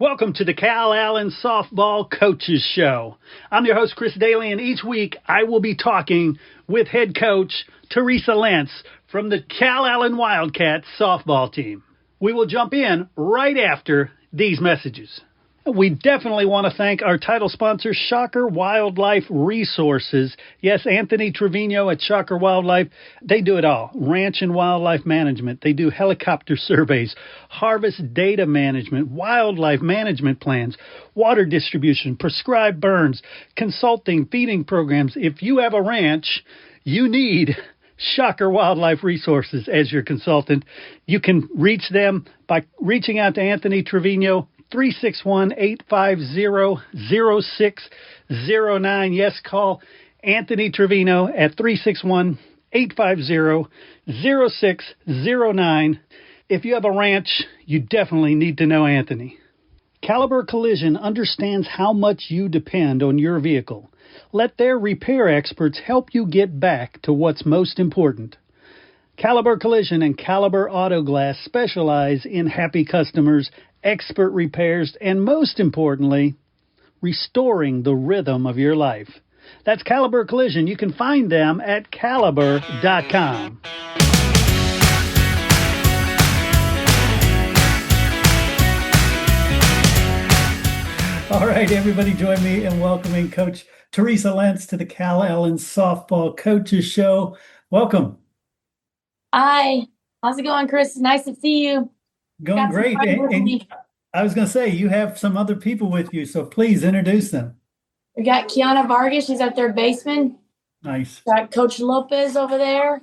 Welcome to the Calallen Softball Coaches Show. I'm your host, Chris Daly, and each week I will be talking with head coach Teresa Lentz from the Calallen Wildcats softball team. We will jump in right after these messages. We definitely want to thank our title sponsor, Shocker Wildlife Resources. Yes, Anthony Trevino at Shocker Wildlife, they do it all. Ranch and wildlife management. They do helicopter surveys, harvest data management, wildlife management plans, water distribution, prescribed burns, consulting, feeding programs. If you have a ranch, you need Shocker Wildlife Resources as your consultant. You can reach them by reaching out to Anthony Trevino, 361-850-0609. Yes, call Anthony Trevino at 361-850-0609. If you have a ranch, you definitely need to know Anthony. Caliber Collision understands how much you depend on your vehicle. Let their repair experts help you get back to what's most important. Caliber Collision and Caliber Auto Glass specialize in happy customers, expert repairs, and most importantly, restoring the rhythm of your life. That's Caliber Collision. You can find them at caliber.com. All right, everybody, join me in welcoming Coach Teresa Lentz to the Calallen Softball Coaches Show. Welcome. Hi, how's it going, Chris? Nice to see you. Going great. And I was going to say, you have some other people with you, so please introduce them. We got Kiana Vargas. She's our third baseman. Nice. Got Coach Lopez over there.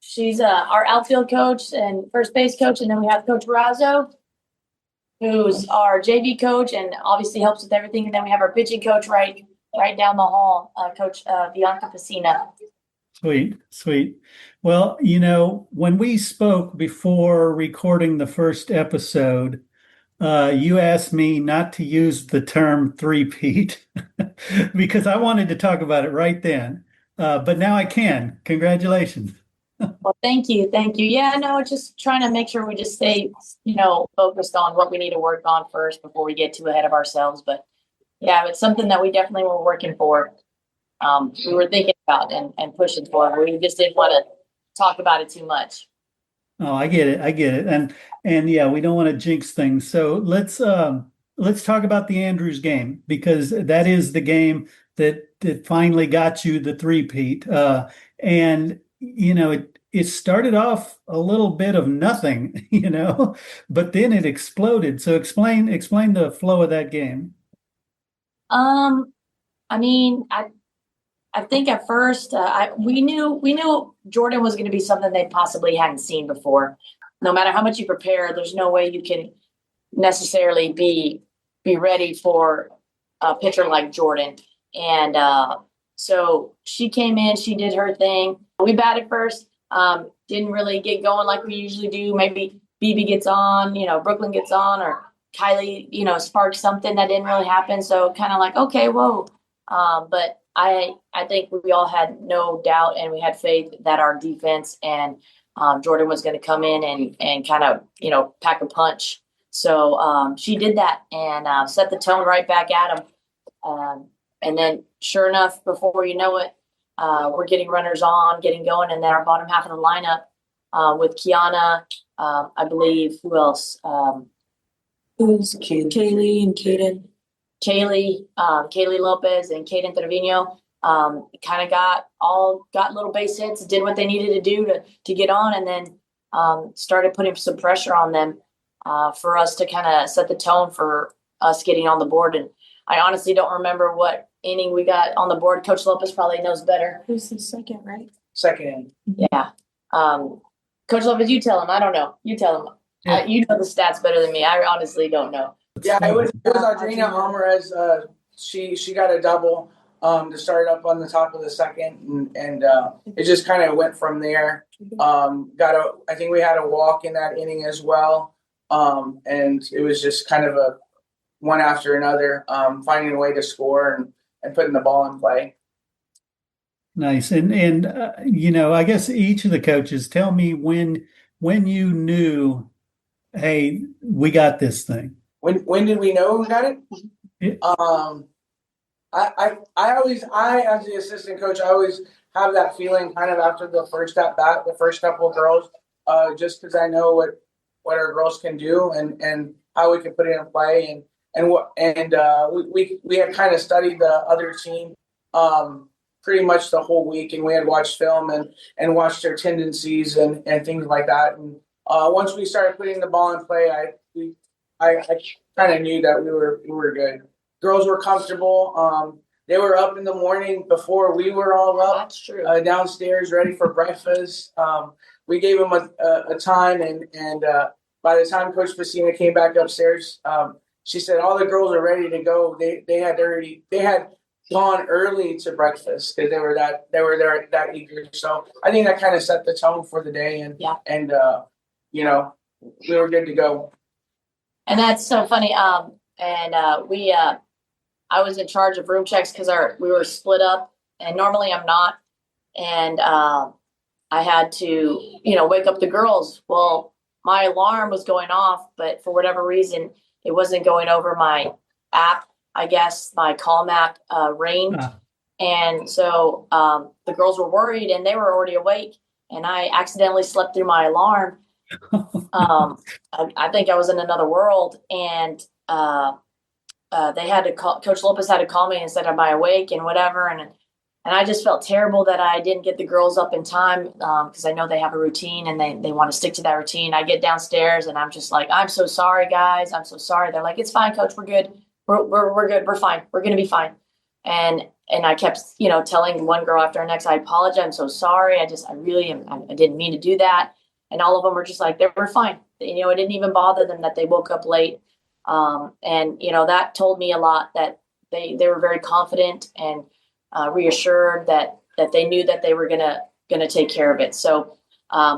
She's our outfield coach and first base coach. And then we have Coach Razzo, who's our JV coach and obviously helps with everything. And then we have our pitching coach right down the hall, Coach Bianca Pacina. Sweet. Well, when we spoke before recording the first episode, you asked me not to use the term three-peat because I wanted to talk about it right then. But now I can. Congratulations. Well, thank you. Yeah, no, just trying to make sure we just stay, focused on what we need to work on first before we get too ahead of ourselves. But yeah, it's something that we definitely were working for. We were thinking about and pushing for. We just didn't want to talk about it too much. Oh, I get it. And yeah, we don't want to jinx things. So let's talk about the Andrews game, because that is the game that finally got you the three-peat. And it started off a little bit of nothing, but then it exploded. So explain the flow of that game. I think at first we knew Jordan was going to be something they possibly hadn't seen before. No matter how much you prepare, there's no way you can necessarily be ready for a pitcher like Jordan. And so she came in, she did her thing. We batted first, didn't really get going like we usually do. Maybe BB gets on, Brooklyn gets on, or Kylie, sparks something that didn't really happen. So kind of like, okay, whoa. But I think we all had no doubt and we had faith that our defense and Jordan was going to come in and kind of, pack a punch. So she did that and set the tone right back at him. And then sure enough, before you know it, we're getting runners on, getting going. And then our bottom half of the lineup with Kiana, I believe, who else? Who's Kaylee and Kaden? Kaylee Lopez and Caden Trevino kind of got little base hits, did what they needed to do to get on, and then started putting some pressure on them for us to kind of set the tone for us getting on the board. And I honestly don't remember what inning we got on the board. Coach Lopez probably knows better. Who's the second, right? Second inning. Yeah. Coach Lopez, you tell him. I don't know. You tell him. Yeah. You know the stats better than me. I honestly don't know. Yeah, it was Audrina Alvarez. She got a double to start up on the top of the second, and it just kind of went from there. I think we had a walk in that inning as well, and it was just kind of a one after another, finding a way to score and putting the ball in play. Nice. And I guess each of the coaches, tell me when you knew hey, we got this thing? When did we know who got it? Yeah. I as the assistant coach, I always have that feeling kind of after the first at bat, the first couple of girls, just because I know what our girls can do and how we can put it in play we had kind of studied the other team pretty much the whole week, and we had watched film and watched their tendencies and things like that. And once we started putting the ball in play, I kind of knew that we were good. Girls were comfortable. They were up in the morning before we were all up. That's true. Downstairs, ready for breakfast. We gave them a time, and by the time Coach Pacina came back upstairs, she said all the girls are ready to go. They had gone early to breakfast because they were there that eager. So I think that kind of set the tone for the day, and we were good to go. And that's so funny. I was in charge of room checks because we were split up, and normally I'm not. And I had to, wake up the girls. Well, my alarm was going off, but for whatever reason, it wasn't going over my app. I guess my Calm app rained. And so the girls were worried, and they were already awake. And I accidentally slept through my alarm. I think I was in another world, and they had to call. Coach Lopez had to call me and said, "Am I awake?" and whatever. And I just felt terrible that I didn't get the girls up in time because I know they have a routine and they want to stick to that routine. I get downstairs and I'm just like, "I'm so sorry, guys. I'm so sorry." They're like, "It's fine, Coach. We're good. We're good. We're fine. We're gonna be fine." And I kept, telling one girl after the next, "I apologize. I'm so sorry. I really am. I didn't mean to do that." And all of them were just like, they were fine. It didn't even bother them that they woke up late. That told me a lot, that they were very confident and reassured that they knew that they were gonna take care of it. So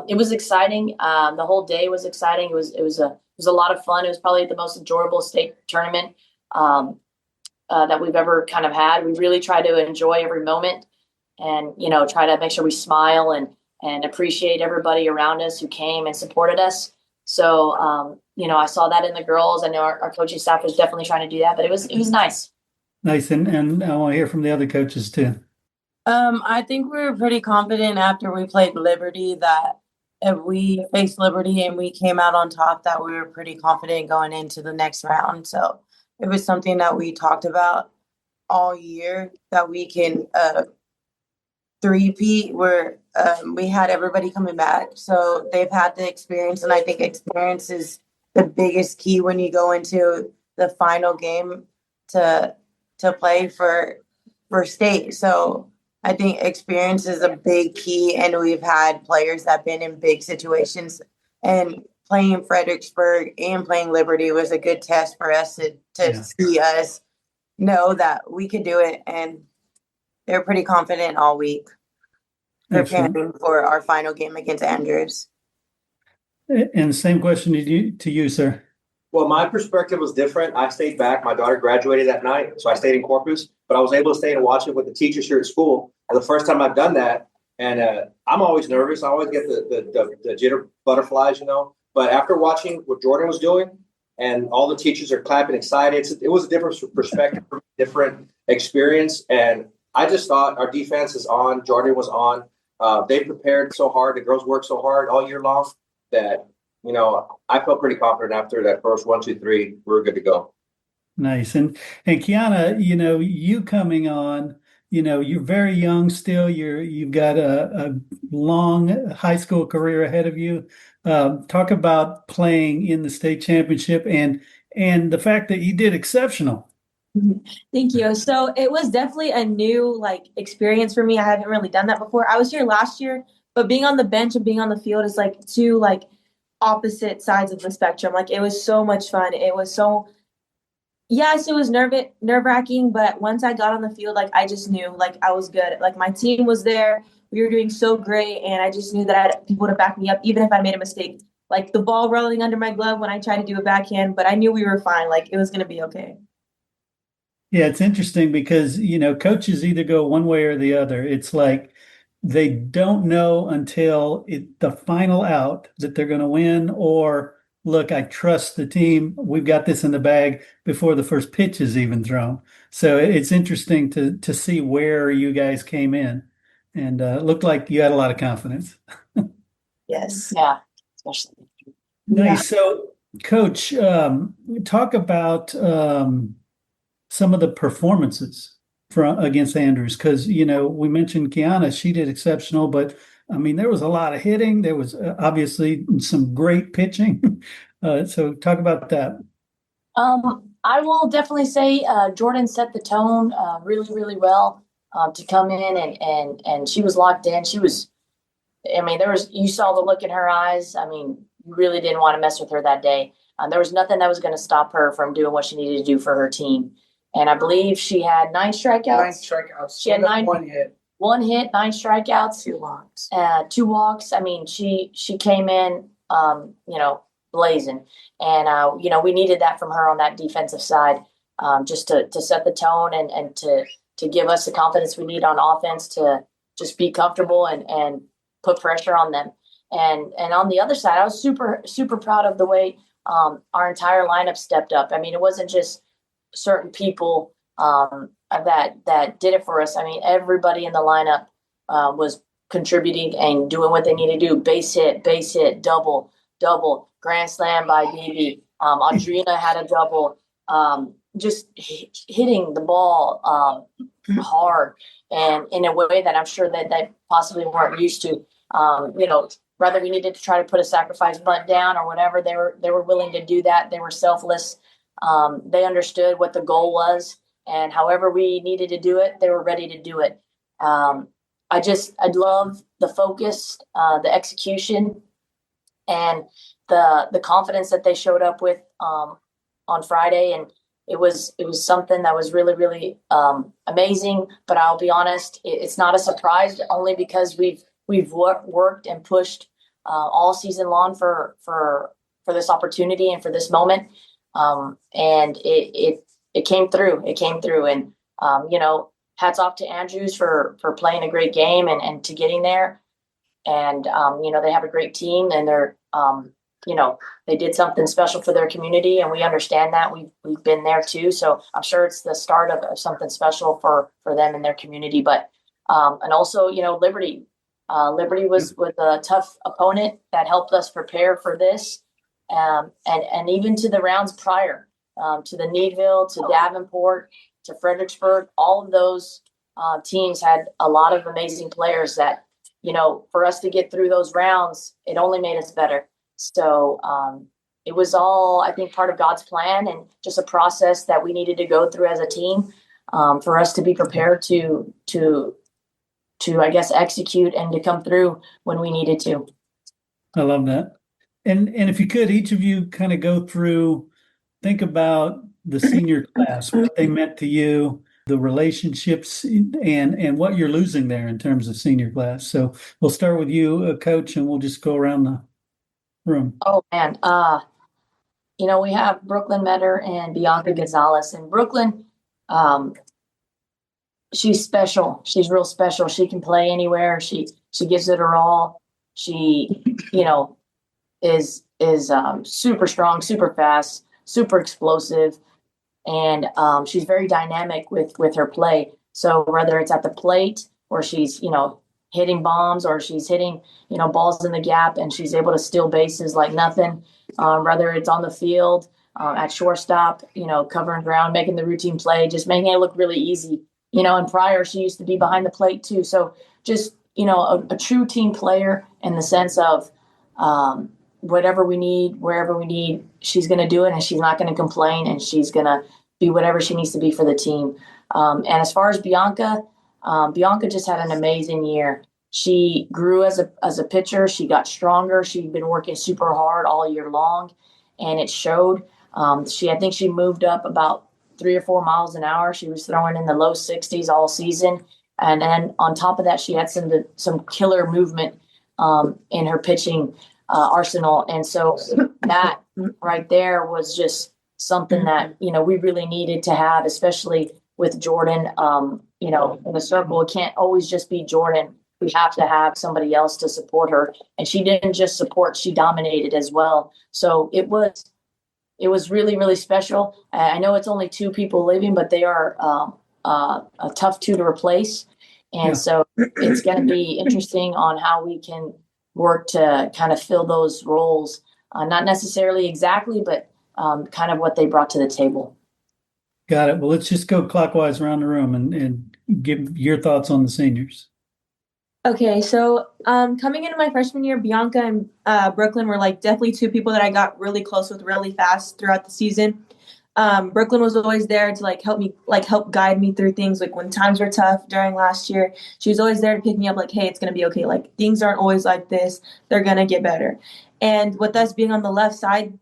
it was exciting. The whole day was exciting. It was a lot of fun. It was probably the most enjoyable state tournament that we've ever kind of had. We really try to enjoy every moment and try to make sure we smile and appreciate everybody around us who came and supported us. So, I saw that in the girls. I know our coaching staff was definitely trying to do that, but it was nice. Nice. And I want to hear from the other coaches too. I think we were pretty confident after we played Liberty that if we faced Liberty and we came out on top, that we were pretty confident going into the next round. So it was something that we talked about all year, that we can three-peat where we had everybody coming back. So they've had the experience, and I think experience is the biggest key when you go into the final game to play for state. So I think experience is a big key, and we've had players that have been in big situations, and playing Fredericksburg and playing Liberty was a good test for us to see us know that we could do it. And they're pretty confident all week preparing for our final game against Andrews. And same question to you, sir. Well, my perspective was different. I stayed back. My daughter graduated that night, so I stayed in Corpus, but I was able to stay and watch it with the teachers here at school. And the first time I've done that, and I'm always nervous. I always get the jitter butterflies, But after watching what Jordan was doing, and all the teachers are clapping, excited, it was a different perspective, different experience. And I just thought our defense is on. Jordan was on. They prepared so hard. The girls worked so hard all year long that, I felt pretty confident after that first 1, 2, 3, we were good to go. Nice. And Kiana, you coming on, you're very young still. You've got a long high school career ahead of you. Talk about playing in the state championship and the fact that you did exceptional. Thank you. So it was definitely a new experience for me. I haven't really done that before. I was here last year, but being on the bench and being on the field is two opposite sides of the spectrum. It was so much fun. It was so, yes, it was nerve-wracking, but once I got on the field, I just knew I was good. My team was there. We were doing so great, and I just knew that I had people to back me up, even if I made a mistake. The ball rolling under my glove when I tried to do a backhand, but I knew we were fine. It was going to be okay. Yeah, it's interesting because, coaches either go one way or the other. It's they don't know until the final out that they're going to win or look, I trust the team. We've got this in the bag before the first pitch is even thrown. So it's interesting to see where you guys came in, and it looked like you had a lot of confidence. Yes. Yeah. Especially. Nice. So, Coach, talk about some of the performances from against Andrews, because we mentioned Kiana; she did exceptional, but I mean there was a lot of hitting. There was obviously some great pitching. So, talk about that. I will definitely say Jordan set the tone really, really well to come in and she was locked in. She was, I mean, you saw the look in her eyes. I mean, you really didn't want to mess with her that day. There was nothing that was going to stop her from doing what she needed to do for her team. And I believe she had 9 strikeouts. 9 strikeouts. She had 1 hit. 1 hit, 9 strikeouts. 2 walks. 2 walks. I mean, she came in, blazing. And, we needed that from her on that defensive side, just to set the tone and to give us the confidence we need on offense to just be comfortable and put pressure on them. And on the other side, I was super, super proud of the way our entire lineup stepped up. I mean, it wasn't just certain people that did it for us. I mean, everybody in the lineup was contributing and doing what they needed to do. Base hit, double, grand slam by BB. Audrina had a double, just hitting the ball hard and in a way that I'm sure that they possibly weren't used to. Whether we needed to try to put a sacrifice bunt down or whatever, they were willing to do that. They were selfless. They understood what the goal was, and however we needed to do it, they were ready to do it. I love the focus, the execution, and the confidence that they showed up with on Friday. And it was something that was really, really amazing. But I'll be honest, it's not a surprise, only because we've worked and pushed all season long for this opportunity and for this moment. And it came through. It came through. And hats off to Andrews for playing a great game and to getting there. And they have a great team, and they're they did something special for their community, and we understand that. We've been there too, so I'm sure it's the start of something special for them and their community. But and also, Liberty was a tough opponent that helped us prepare for this, and even to the rounds prior, to the Needville, to Davenport, to Fredericksburg. All of those teams had a lot of amazing players that, for us to get through those rounds, it only made us better. So it was all, I think, part of God's plan and just a process that we needed to go through as a team for us to be prepared to I guess, execute and to come through when we needed to. I love that. And if you could, each of you kind of go through, think about the senior class, what they meant to you, the relationships, and what you're losing there in terms of senior class. So we'll start with you, Coach, and we'll just go around the room. Oh, man. We have Brooklyn Metter and Bianca Gonzalez. And Brooklyn, she's special. She's real special. She can play anywhere. She gives it her all. She, is super strong, super fast, super explosive. And she's very dynamic with her play. So whether it's at the plate or she's, hitting bombs or she's hitting, balls in the gap and she's able to steal bases like nothing, whether it's on the field, at shortstop, covering ground, making the routine play, just making it look really easy. And prior she used to be behind the plate too. So just, a true team player in the sense of whatever we need, wherever we need, she's going to do it, and she's not going to complain, and she's going to be whatever she needs to be for the team. And as far as Bianca just had an amazing year. She grew as a pitcher. She got stronger. She'd been working super hard all year long, and it showed. I think she moved up about 3 or 4 miles an hour. She was throwing in the low 60s all season. And then on top of that, she had some killer movement in her pitching arsenal. And so that right there was just something that, we really needed to have, especially with Jordan, in the circle. It can't always just be Jordan we have to have somebody else to support her. And she didn't just support, she dominated as well. So it was really, really special. I know it's only two people leaving, but they are a tough two to replace. And so it's going to be interesting on how we can work to kind of fill those roles. Not necessarily exactly, but kind of what they brought to the table. Got it. Well, let's just go clockwise around the room and give your thoughts on the seniors. Okay, so coming into my freshman year, Bianca and Brooklyn were like definitely two people that I got really close with really fast throughout the season. Brooklyn was always there to help guide me through things. Like when times were tough during last year, she was always there to pick me up. Like, hey, it's gonna be okay. Like things aren't always like this; they're gonna get better. And with us being on the left side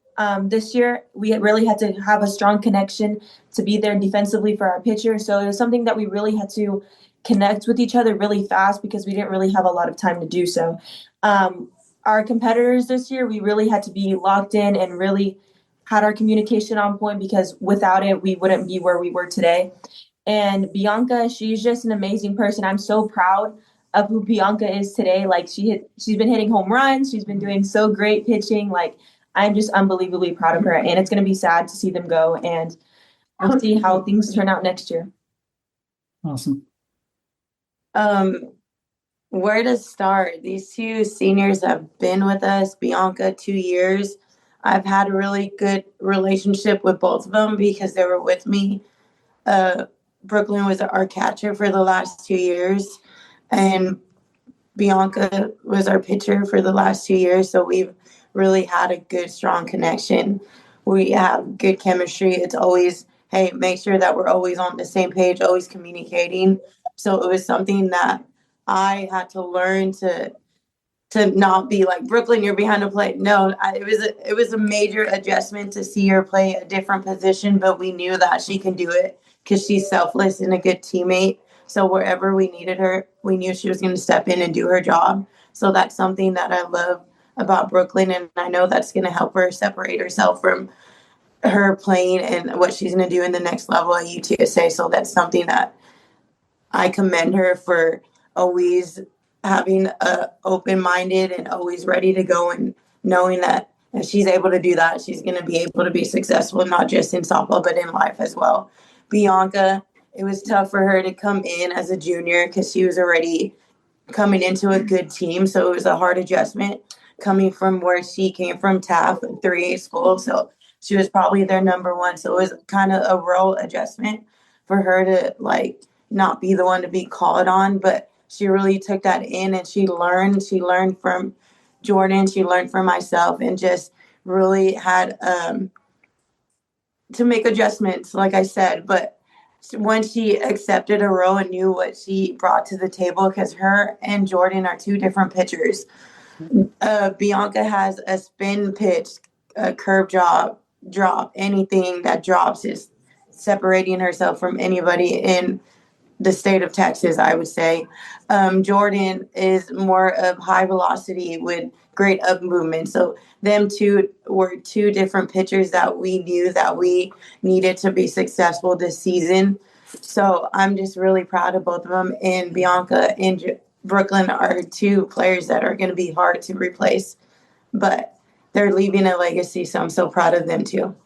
this year, we really had to have a strong connection to be there defensively for our pitcher. So it was something that we really had to connect with each other really fast because we didn't really have a lot of time to do so. Our competitors this year, we really had to be locked in and really had our communication on point because without it, we wouldn't be where we were today. And Bianca, she's just an amazing person. I'm so proud of who Bianca is today. Like she's been hitting home runs. She's been doing so great pitching. Like I'm just unbelievably proud of her. And it's going to be sad to see them go. And we'll see how things turn out next year. Awesome. Where to start? These two seniors have been with us, Bianca, 2 years. I've had a really good relationship with both of them because they were with me. Brooklyn was our catcher for the last 2 years, and Bianca was our pitcher for the last 2 years. So we've really had a good, strong connection. We have good chemistry. It's always, hey, make sure that we're always on the same page, always communicating. So it was something that I had to learn to not be like, Brooklyn, you're behind the plate. No, it was a major adjustment to see her play a different position, but we knew that she can do it because she's selfless and a good teammate. So wherever we needed her, we knew she was going to step in and do her job. So that's something that I love about Brooklyn, and I know that's going to help her separate herself from her playing and what she's going to do in the next level at UTSA. So that's something that I commend her for, always having a open-minded and always ready to go, and knowing that if she's able to do that, she's going to be able to be successful, not just in softball, but in life as well. Bianca, it was tough for her to come in as a junior because she was already coming into a good team. So it was a hard adjustment coming from where she came from, TAF, 3A school. So she was probably their number one. So it was kind of a role adjustment for her to not be the one to be called on, but she really took that in and she learned from Jordan, she learned from myself, and just really had to make adjustments, like I said. But when she accepted a role and knew what she brought to the table, because her and Jordan are two different pitchers. Bianca has a spin pitch, a curve drop, anything that drops is separating herself from anybody in the state of Texas, I would say. Jordan is more of high velocity with great up movement. So them two were two different pitchers that we knew that we needed to be successful this season. So I'm just really proud of both of them. And Bianca and Brooklyn are two players that are going to be hard to replace, but they're leaving a legacy. So I'm so proud of them too.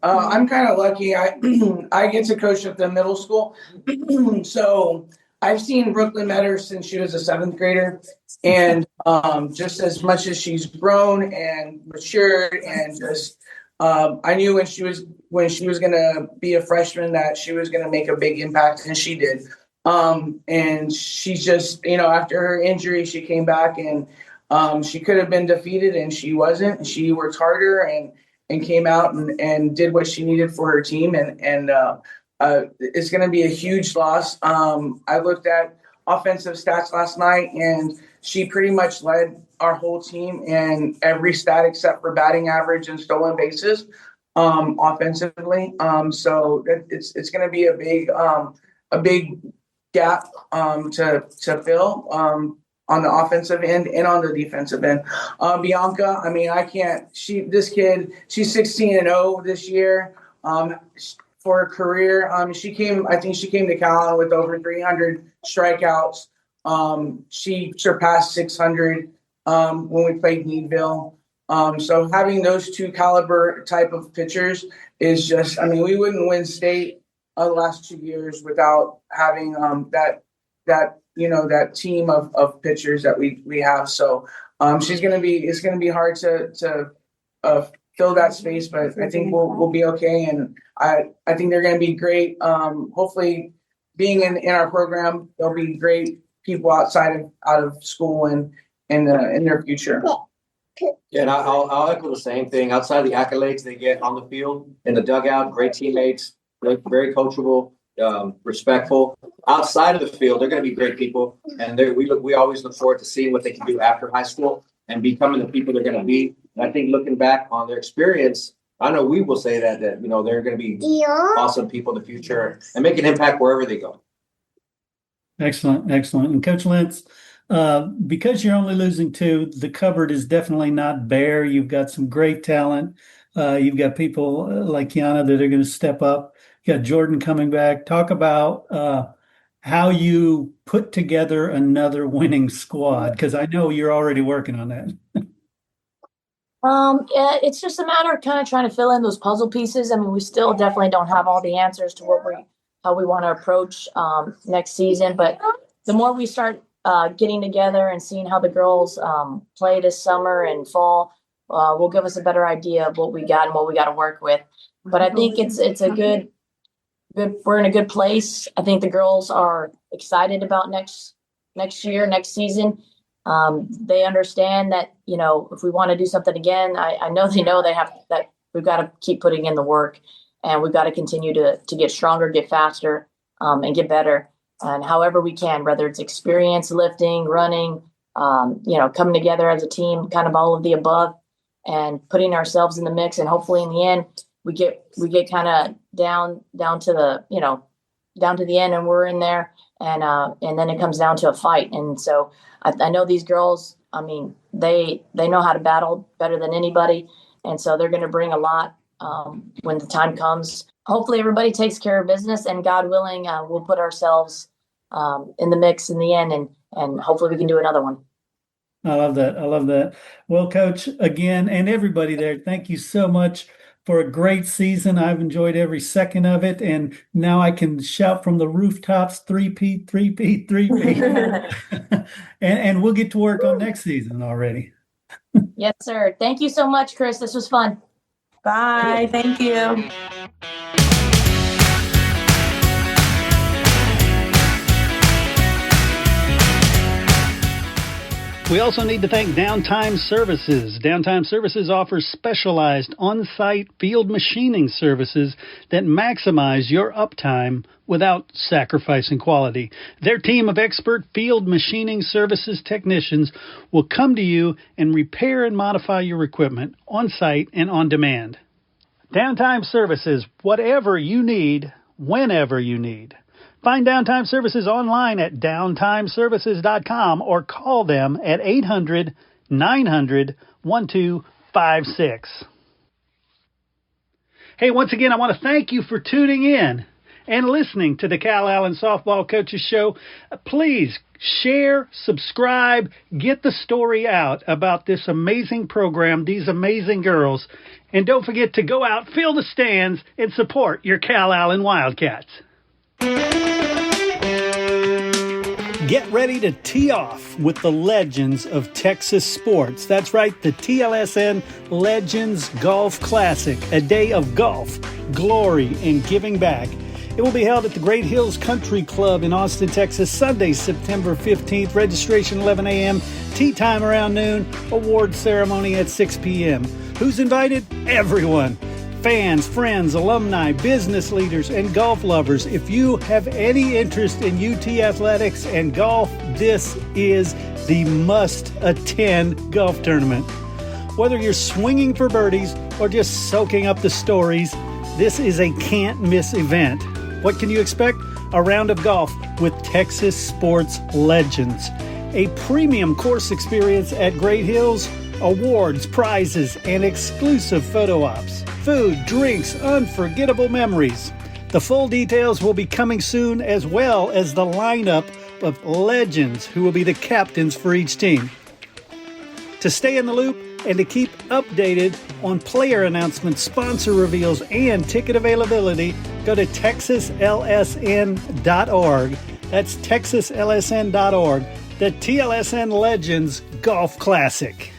I'm kind of lucky. I get to coach at the middle school. So I've seen Brooklyn Metter since she was a 7th grader. And just as much as she's grown and matured, and just I knew when she was going to be a freshman that she was going to make a big impact, and she did. And she's just, after her injury, she came back, and she could have been defeated, and she wasn't. She worked harder and came out and did what she needed for her team. And it's going to be a huge loss. I looked at offensive stats last night, and she pretty much led our whole team in every stat except for batting average and stolen bases offensively. So it's going to be a big gap to fill. On the offensive end and on the defensive end. Bianca, she's 16-0 this year. for a career. I think she came to Calallen with over 300 strikeouts. She surpassed 600 when we played Meadville. So having those two caliber type of pitchers is just, we wouldn't win state the last 2 years without having that team of pitchers that we have. So it's going to be hard to fill that space, but I think we'll be okay. And I think they're going to be great. Hopefully being in our program, they'll be great people out of school and in their future. Yeah, and I'll echo the same thing. Outside the accolades they get on the field, in the dugout, great teammates, very coachable, respectful. Outside of the field, they're going to be great people, and we always look forward to seeing what they can do after high school and becoming the people they're going to be. And I think looking back on their experience, I know we will say that they're going to be awesome people in the future and make an impact wherever they go. Excellent. And Coach Lentz, because you're only losing 2, the cupboard is definitely not bare. You've got some great talent. You've got people like Kiana that are going to step up. You got Jordan coming back. Talk about how you put together another winning squad, because I know you're already working on that. Yeah, it's just a matter of kind of trying to fill in those puzzle pieces. We still definitely don't have all the answers to how we want to approach next season. But the more we start getting together and seeing how the girls play this summer and fall, will give us a better idea of what we got and what we got to work with. But I think it's a good. We're in a good place. I think the girls are excited about next year, next season. They understand that, if we want to do something again, I know they have that we've got to keep putting in the work, and we've got to continue to get stronger, get faster, and get better. And however we can, whether it's experience, lifting, running, coming together as a team, kind of all of the above, and putting ourselves in the mix. And hopefully in the end, we get kind of down to the end, and we're in there, and then it comes down to a fight. And so I know these girls, they know how to battle better than anybody. And so they're going to bring a lot when the time comes. Hopefully everybody takes care of business, and God willing, we'll put ourselves in the mix in the end, and hopefully we can do another one. I love that. Well, Coach, again, and everybody there, thank you so much for a great season. I've enjoyed every second of it, and now I can shout from the rooftops, three-peat. and we'll get to work on next season already. Yes, sir. Thank you so much, Chris. This was fun. Bye. Thank you. We also need to thank Downtime Services. Downtime Services offers specialized on-site field machining services that maximize your uptime without sacrificing quality. Their team of expert field machining services technicians will come to you and repair and modify your equipment on-site and on demand. Downtime Services, whatever you need, whenever you need. Find Downtime Services online at downtimeservices.com or call them at 800-900-1256. Hey, once again, I want to thank you for tuning in and listening to the Calallen Softball Coaches Show. Please share, subscribe, get the story out about this amazing program, these amazing girls, and don't forget to go out, fill the stands, and support your Calallen Wildcats. Get ready to tee off with the legends of Texas sports. That's right, the TLSN Legends Golf Classic, a day of golf, glory, and giving back. It will be held at the Great Hills Country Club in Austin, Texas, Sunday, September 15th. Registration 11 a.m., tee time around noon, award ceremony at 6 p.m. Who's invited? Everyone. Fans, friends, alumni, business leaders, and golf lovers. If you have any interest in UT athletics and golf, this is the must-attend golf tournament. Whether you're swinging for birdies or just soaking up the stories, this is a can't-miss event. What can you expect? A round of golf with Texas sports legends. A premium course experience at Great Hills, awards, prizes, and exclusive photo ops. Food, drinks, unforgettable memories. The full details will be coming soon, as well as the lineup of legends who will be the captains for each team. To stay in the loop and to keep updated on player announcements, sponsor reveals, and ticket availability, go to texaslsn.org. That's texaslsn.org, the TLSN Legends Golf Classic.